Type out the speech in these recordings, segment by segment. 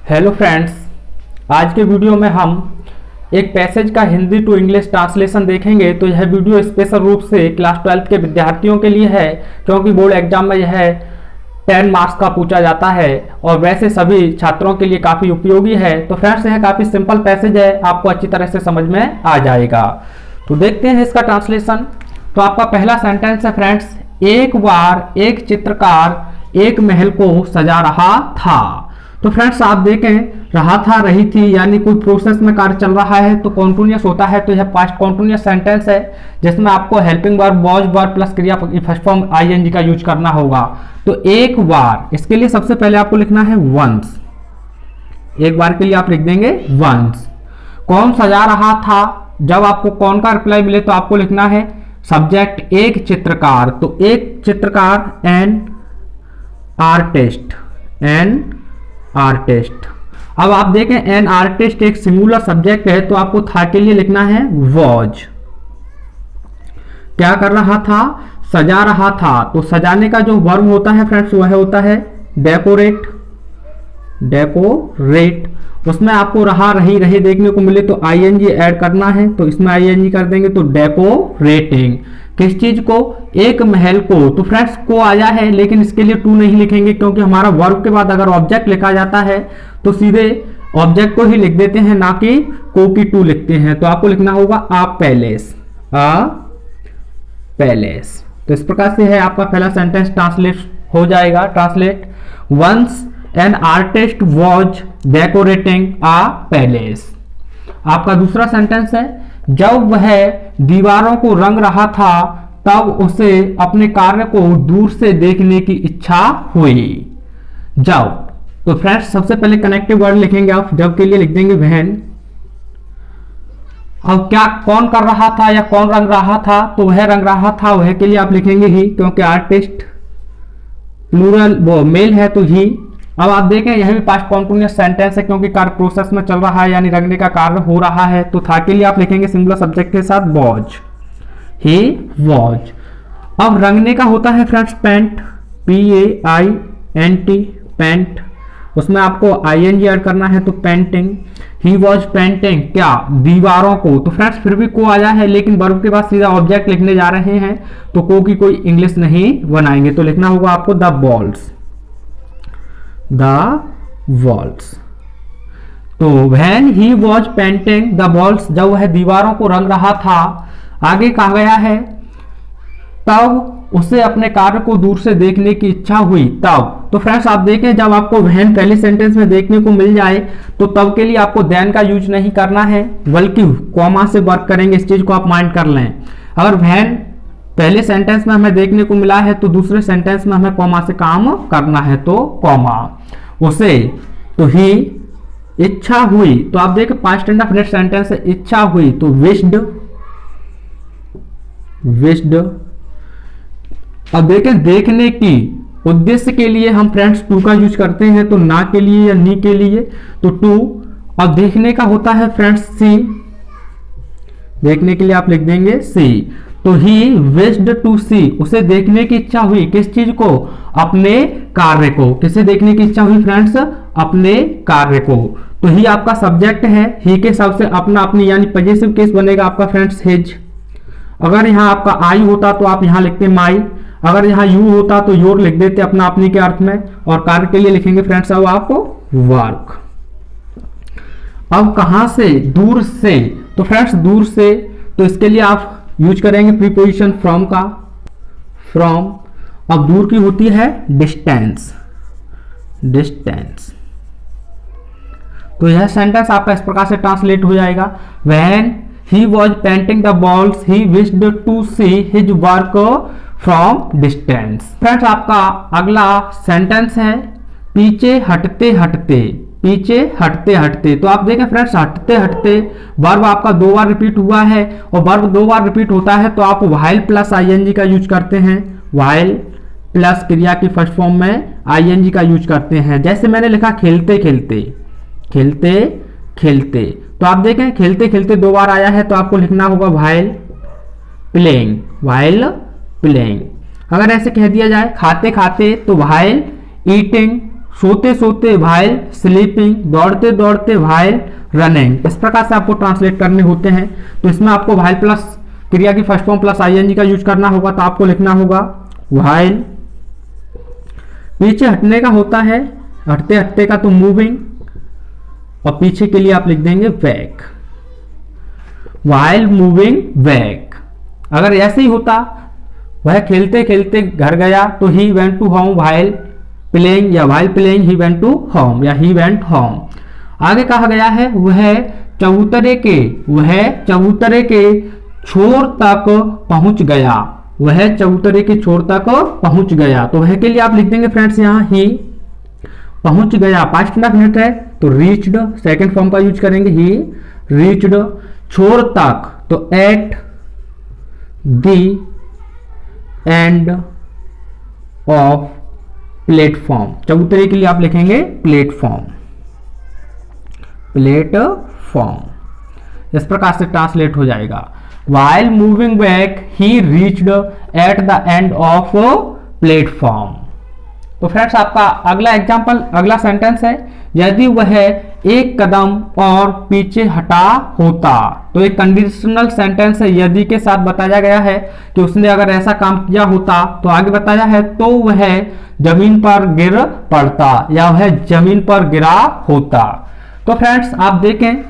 Hello friends, आज के video में हम एक पैसेज का हिंदी टू इंग्लिश ट्रांसलेशन देखेंगे। तो यह वीडियो स्पेशल रूप से क्लास 12 के विद्यार्थियों के लिए है, क्योंकि बोर्ड एग्जाम में यह 10 मार्क्स का पूछा जाता है और वैसे सभी छात्रों के लिए काफ़ी उपयोगी है। तो फ्रेंड्स, यह काफ़ी सिंपल पैसेज है, आपको अच्छी तरह से समझ में आ जाएगा। तो देखते हैं इसका ट्रांसलेशन। तो आपका पहला सेंटेंस है फ्रेंड्स, एक बार एक चित्रकार एक महल को सजा रहा था। तो फ्रेंड्स, आप देखें, रहा था, रही थी, यानी कोई प्रोसेस में कार्य चल रहा है तो कॉन्टिन्यूअस होता है। तो यह पास्ट कॉन्टिन्यूअस सेंटेंस है, जिसमें आपको helping verb was verb plus क्रिया फर्स्ट फॉर्म आईएनजी का यूज करना होगा। तो एक बार, इसके लिए सबसे पहले आपको लिखना है वंस। एक बार के लिए आप लिख देंगे वंस। कौन सजा रहा था, जब आपको कौन का रिप्लाई मिले तो आपको लिखना है सब्जेक्ट एक चित्रकार। तो एक चित्रकार, एन आर्टिस्ट, एन आर्टिस्ट। अब आप देखें, एन आर्टिस्ट एक सिंगुलर सब्जेक्ट है, तो आपको था के लिए लिखना है वॉज। क्या कर रहा था, सजा रहा था। तो सजाने का जो वर्ब होता है फ्रेंड्स, वह होता है डेकोरेट, डेकोरेट। उसमें आपको रहा रही रहे देखने को मिले तो आईएनजी ऐड करना है, तो इसमें आईएनजी कर देंगे। तो डेकोरेटिंग, किस चीज को, एक महल को। तो फ्रेंड्स, को आया है, लेकिन इसके लिए टू नहीं लिखेंगे, क्योंकि हमारा वर्ब के बाद अगर ऑब्जेक्ट लिखा जाता है तो सीधे ऑब्जेक्ट को ही लिख देते हैं, ना कि को की टू लिखते हैं। तो आपको लिखना होगा आ पैलेस, आ पैलेस। तो इस प्रकार से है आपका पहला सेंटेंस ट्रांसलेट हो जाएगा। Translate, once an artist was decorating a palace. आपका दूसरा सेंटेंस है, जब वह दीवारों को रंग रहा था तब उसे अपने कार्य को दूर से देखने की इच्छा हुई। जब, तो फ्रेंड्स सबसे पहले कनेक्टिव वर्ड लिखेंगे आप, जब के लिए लिख देंगे व्हेन। अब क्या, कौन कर रहा था या कौन रंग रहा था, तो वह रंग रहा था, वह के लिए आप लिखेंगे ही, क्योंकि आर्टिस्ट प्लूरल वो मेल है तो ही। अब आप देखें, यह भी पास्ट कॉन्टिन्यूअस सेंटेंस है, क्योंकि कार्य प्रोसेस में चल रहा है, यानी रंगने का कार्य हो रहा है। तो था के लिए आप लिखेंगे सिंगुलर सब्जेक्ट के साथ वॉज, ही वॉज। अब रंगने का होता है फ्रेंड्स पेंट, PAINT, पेंट। उसमें आपको आईएनजी ऐड करना है, तो पेंटिंग। ही वॉज पेंटिंग क्या, दीवारों को। तो फ्रेंड्स, फिर भी को आया है, लेकिन वर्ब के बाद सीधा ऑब्जेक्ट लिखने जा रहे हैं, तो को की कोई इंग्लिश नहीं बनाएंगे। तो लिखना होगा आपको द वॉल्स, द वॉल्स। तो when he was painting the walls, जब वह दीवारों को रंग रहा था। आगे कहा गया है, तब उसे अपने कार्य को दूर से देखने की इच्छा हुई। तब, तो फ्रेंड्स आप देखें, जब आपको व्हेन पहले सेंटेंस में देखने को मिल जाए तो तब के लिए आपको देन का यूज नहीं करना है, बल्कि कॉमा से वर्क करेंगे। इस चीज को आप माइंड कर लें। अगर व्हेन पहले सेंटेंस में हमें देखने को मिला है तो दूसरे सेंटेंस में हमें कॉमा से काम करना है, तो कॉमा। उसे, तो ही इच्छा हुई। तो आप देखें, पास्ट इंडेफिनिट सेंटेंस है, इच्छा हुई, तो विश्ड, विश्ड। अब देखें, देखने की उद्देश्य के लिए हम फ्रेंड्स टू का यूज करते हैं, तो ना के लिए या नी के लिए, तो टू। अब देखने का होता है फ्रेंड्स सी, देखने के लिए आप लिख देंगे सी। तो ही विश्ड टू सी, उसे देखने की इच्छा हुई, किस चीज को, अपने कार्य को। किसे देखने की इच्छा हुई फ्रेंड्स, अपने कार्य को। तो ही आपका सब्जेक्ट है, ही के हिसाब से अपना अपनी, यानी पॉजिटिव केस बनेगा आपका फ्रेंड्स हिज। अगर यहाँ आपका आई होता तो आप यहाँ लिखते माई, अगर यहाँ यू होता तो योर लिख देते अपना अपनी के अर्थ में। और कार्य के लिए लिखेंगे फ्रेंड्स अब आप वर्क। अब कहां से, दूर से। तो फ्रेंड्स दूर से, तो इसके लिए आप यूज करेंगे प्रीपोजिशन फ्रॉम का, फ्रॉम। अब दूर की होती है डिस्टेंस, डिस्टेंस। तो यह सेंटेंस आपका इस प्रकार से ट्रांसलेट हो जाएगा, when he was painting the walls he wished to see his work from distance. Friends, आपका अगला सेंटेंस है, पीछे हटते हटते, पीछे हटते हटते। तो आप देखें फ्रेंड्स, हटते हटते वर्ब आपका 2 बार रिपीट हुआ है, और वर्ब 2 बार रिपीट होता है तो आप व्हाइल प्लस आईएनजी का यूज करते हैं। व्हाइल प्लस क्रिया की फर्स्ट फॉर्म में आईएनजी का यूज करते हैं। जैसे मैंने लिखा खेलते खेलते, खेलते खेलते। तो आप देखें, खेलते खेलते 2 बार आया है, तो आपको लिखना होगा व्हाइल प्लेइंग, व्हाइल प्लेइंग। अगर ऐसे कह दिया जाए खाते खाते, तो व्हाइल ईटिंग, सोते सोते वाइल स्लीपिंग, दौड़ते दौड़ते वाइल रनिंग। इस प्रकार से आपको ट्रांसलेट करने होते हैं। तो इसमें आपको वाइल प्लस क्रिया की फर्स्ट फॉर्म प्लस आईएनजी का यूज करना होगा। तो आपको लिखना होगा वाइल, पीछे हटने का होता है, हटते हटते का तो मूविंग, और पीछे के लिए आप लिख देंगे बैक, वाइल मूविंग बैक। अगर ऐसे ही होता, वह खेलते खेलते घर गया, तो he went to home while playing, या while playing he went to home, या ही वेंट होम। आगे कहा गया है वह चबूतरे के छोर तक पहुंच गया, वह चबूतरे के छोर तक पहुंच गया। तो वह के लिए आप लिख देंगे फ्रेंड्स यहाँ ही पहुंच गया, पास्ट इंडेफिनिट है तो रीच्ड सेकंड फॉर्म का यूज करेंगे, ही रीच्ड। छोर तक तो at the end of platform, चबूतरे के लिए आप लिखेंगे प्लेटफॉर्म, प्लेटफॉर्म। इस प्रकार से ट्रांसलेट हो जाएगा। While moving back, he reached at the end of platform। तो फ्रेंड्स आपका अगला एग्जाम्पल, अगला सेंटेंस है, यदि वह एक कदम और पीछे हटा होता। तो एक कंडीशनल सेंटेंस है, यदि के साथ बताया गया है कि उसने अगर ऐसा काम किया होता, तो आगे बताया है तो वह जमीन पर गिर पड़ता, या वह जमीन पर गिरा होता। तो फ्रेंड्स आप देखें,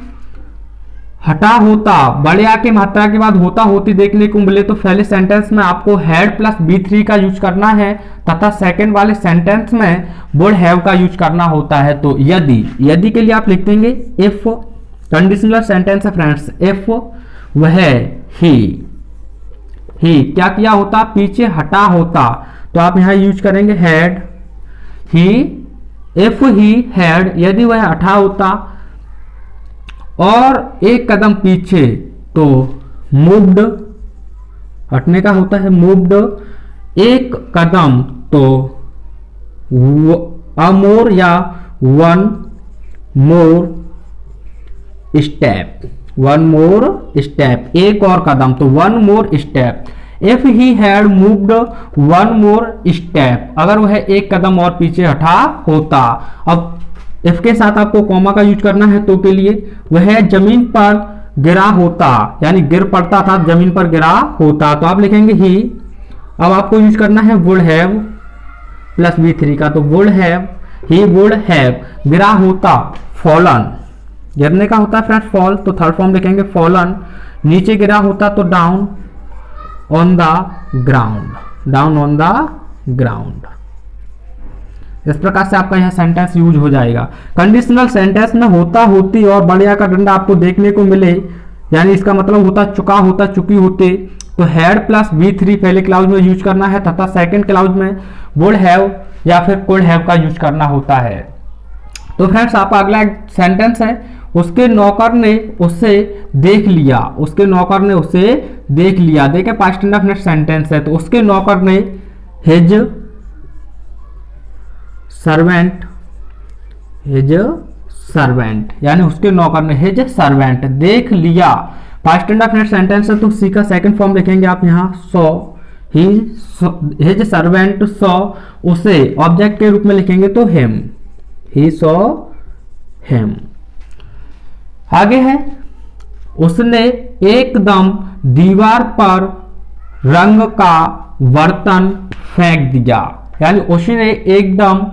हटा होता, बड़े आ के मात्रा के बाद होता होती देखने को मिले, तो पहले सेंटेंस में आपको हैड प्लस B3 का यूज करना है, तथा सेकंड वाले सेंटेंस में वुड हैव का यूज करना होता है। तो यदि के लिए आप लिख देंगे इफ, कंडीशनल सेंटेंस है फ्रेंड्स, इफ वह ही क्या किया होता, पीछे हटा होता, तो आप यहां यूज करेंगे had, he, if he had, यदि वह हटा होता और एक कदम पीछे, तो मूव्ड, हटने का होता है मूव्ड, एक कदम तो अ मोर या one more step, one more step, एक और कदम तो one more step. If he had moved one more step, अगर वह एक कदम और पीछे हटा होता। अब इफ के साथ आपको कॉमा का यूज करना है, तो के लिए वह जमीन पर गिरा होता, यानी गिर पड़ता था, जमीन पर गिरा होता, तो आप लिखेंगे ही। अब आपको यूज करना है वुड हैव प्लस B3 का, तो would have, he would have, गिरा होता फॉलन, गिरने का होता है फ्रेंड्स फॉल, तो थर्ड फॉर्म लिखेंगे फॉलन। नीचे गिरा होता तो down on the ground, down on the ground. इस प्रकार से आपका यह सेंटेंस यूज हो जाएगा। कंडीशनल सेंटेंस में होता, होती और बढ़िया का डंडा आपको देखने को मिले, यानी इसका मतलब होता चुका, होता चुकी, होते, तो हैड प्लस B3 पहले क्लाउज में यूज करना है, तथा सेकंड क्लाउज में वुड हैव या फिर कुड हैव का यूज करना होता है। तो फ्रेंड्स आपका अगला सेंटेंस है, उसके नौकर ने उसे देख लिया, उसके नौकर ने उसे देख लिया। देखिए पास्ट इंडेफिनिट सेंटेंस है, तो उसके नौकर ने हिज सर्वेंट, हिज सर्वेंट, यानी उसके नौकर ने हिज सर्वेंट देख लिया। पास्ट इंडेफिनिट सेंटेंस है, तो सी का सेकंड फॉर्म लिखेंगे आप यहाँ सॉ, हिज सर्वेंट सॉ, उसे ऑब्जेक्ट के रूप में लिखेंगे तो हिम, ही सॉ हिम। आगे है, उसने एकदम दीवार पर रंग का बर्तन फेंक दिया, यानी उसने एकदम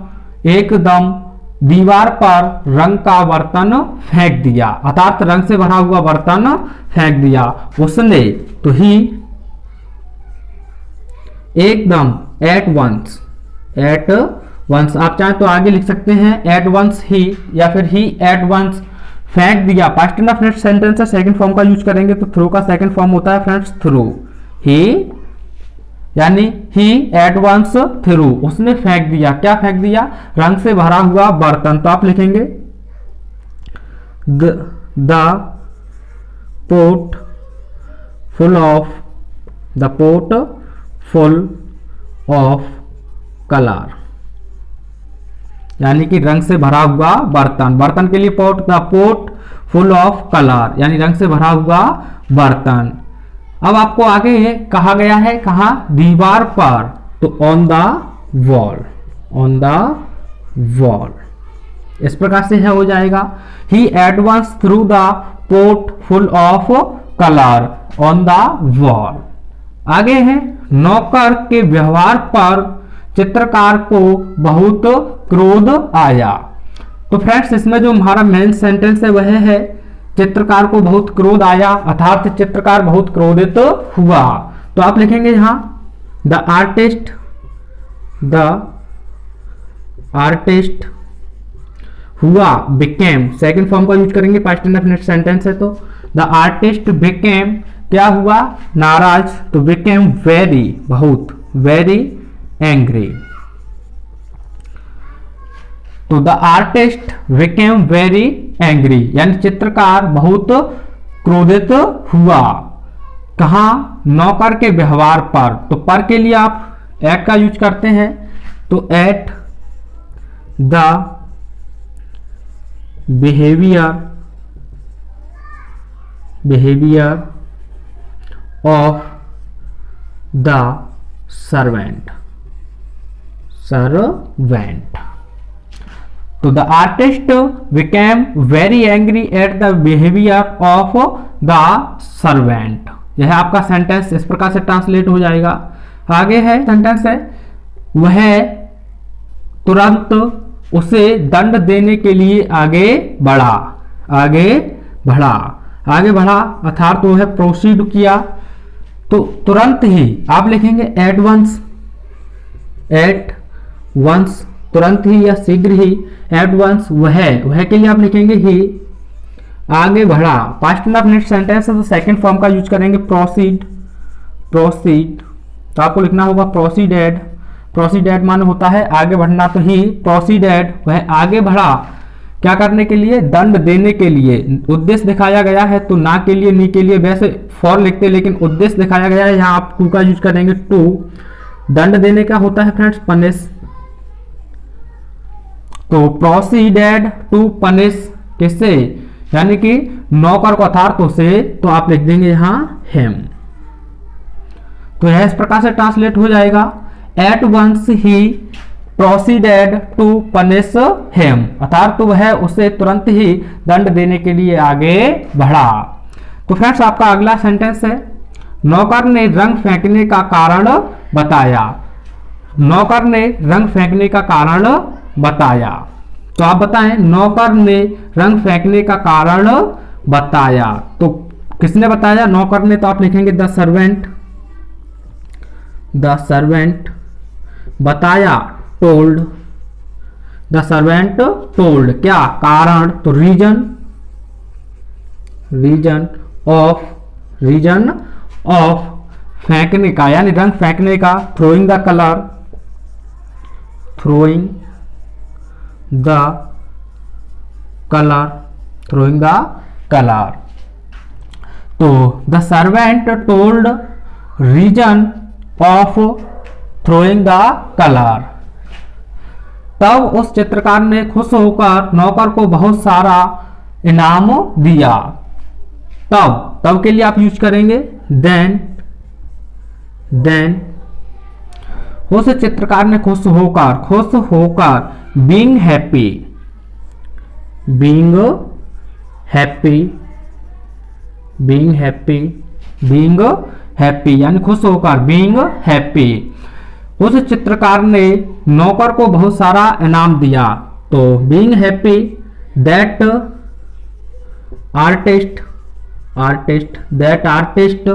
दीवार पर रंग का बर्तन फेंक दिया, अर्थात रंग से भरा हुआ बर्तन फेंक दिया। उसने तो ही, एकदम एट वंस, आप चाहें तो आगे लिख सकते हैं एट वंस ही, या फिर ही एट वंस फेंक दिया। पास्ट इंडेफिनिट सेंटेंस है, सेकंड फॉर्म का यूज करेंगे, तो थ्रू का सेकंड फॉर्म होता है फ्रेंड्स थ्रू, ही, यानी ही एट वंस थ्रू, उसने फेंक दिया, क्या फेंक दिया, रंग से भरा हुआ बर्तन। तो आप लिखेंगे the pot full of colour, यानी कि रंग से भरा हुआ बर्तन, बर्तन के लिए pot, the pot full of colour, यानी रंग से भरा हुआ बर्तन। अब आपको आगे कहा गया है, कहा दीवार पर, तो on the wall, on the wall. इस प्रकार से है हो जाएगा, he advance through the port full of colour on the wall. आगे है, नौकर के व्यवहार पर चित्रकार को बहुत क्रोध आया। तो फ्रेंड्स इसमें जो हमारा मेन सेंटेंस है वह है चित्रकार को बहुत क्रोध आया, अर्थात चित्रकार बहुत क्रोधित हुआ। तो आप लिखेंगे यहां द आर्टिस्ट हुआ बिकेम, सेकंड फॉर्म का यूज करेंगे, पास्ट इंडेफिनिट सेंटेंस है तो द आर्टिस्ट बिकेम क्या हुआ, नाराज, तो बिकेम वेरी, बहुत, वेरी एंग्री। तो the artist became very angry, यानी चित्रकार बहुत क्रोधित हुआ। कहां, नौकर के व्यवहार पर, तो पर के लिए आप एट का यूज करते हैं, तो at the behaviour of the servant. तो the artist became very angry at the behaviour of the servant. यह आपका सेंटेंस इस प्रकार से ट्रांसलेट हो जाएगा। आगे है सेंटेंस है, वह तुरंत उसे दंड देने के लिए आगे बढ़ा, अर्थात वो है प्रोसीड किया। तो तुरंत ही आप लिखेंगे एट वंस, तुरंत ही या शीघ्र ही, एट वंस वह के लिए आप लिखेंगे ही, आगे बढ़ा। पास्ट इंडेफिनिट सेंटेंस है तो सेकंड फॉर्म का यूज करेंगे, प्रोसीड, तो आपको लिखना होगा प्रोसीडेड माने होता है आगे बढ़ना, तो ही प्रोसीडेड, वह आगे बढ़ा, क्या करने के लिए, दंड देने के लिए। उद्देश्य दिखाया गया है तो ना के लिए, नी के लिए वैसे फॉर लिखते, लेकिन उद्देश्य दिखाया गया है, यहाँ आप टू का यूज करेंगे, टू। दंड देने का होता है फ्रेंड्स पनिश, तो प्रोसीडेड टू पनिश, किससे, यानी कि नौकर को, अर्थात उसे, तो आप लिख देंगे यहां हिम। तो यह इस प्रकार से ट्रांसलेट हो जाएगा, at once he proceeded to punish him, अर्थात तो वह उसे तुरंत ही दंड देने के लिए आगे बढ़ा। तो फ्रेंड्स आपका अगला सेंटेंस है, नौकर ने रंग फेंकने का कारण बताया। नौकर ने रंग फेंकने का कारण बताया, तो आप बताएं, नौकर ने रंग फेंकने का कारण बताया, तो किसने बताया, नौकर ने, तो आप लिखेंगे द सर्वेंट बताया, टोल्ड, द सर्वेंट टोल्ड, क्या, कारण, तो रीजन ऑफ फेंकने का, यानी रंग फेंकने का, थ्रोइंग द कलर, तो the servant told reason of throwing the colour. तब उस चित्रकार ने खुश होकर नौकर को बहुत सारा इनाम दिया। तब के लिए आप यूज करेंगे देन, उस चित्रकार ने खुश होकर बीइंग हैप्पी यानी खुश होकर, बीइंग हैप्पी। उस चित्रकार ने नौकर को बहुत सारा इनाम दिया, तो बीइंग हैप्पी, दैट आर्टिस्ट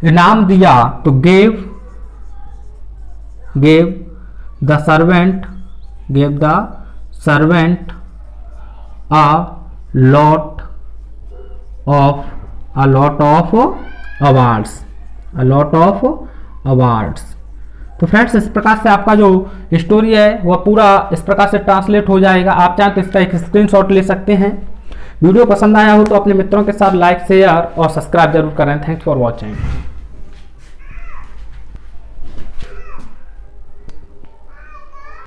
इनाम दिया, तो gave the servant a lot of awards। तो फ्रेंड्स इस प्रकार से आपका जो स्टोरी है वह पूरा इस प्रकार से ट्रांसलेट हो जाएगा। आप चाहें तो इसका एक स्क्रीनशॉट ले सकते हैं। वीडियो पसंद आया हो तो अपने मित्रों के साथ लाइक, शेयर और सब्सक्राइब जरूर करें। Thanks for watching.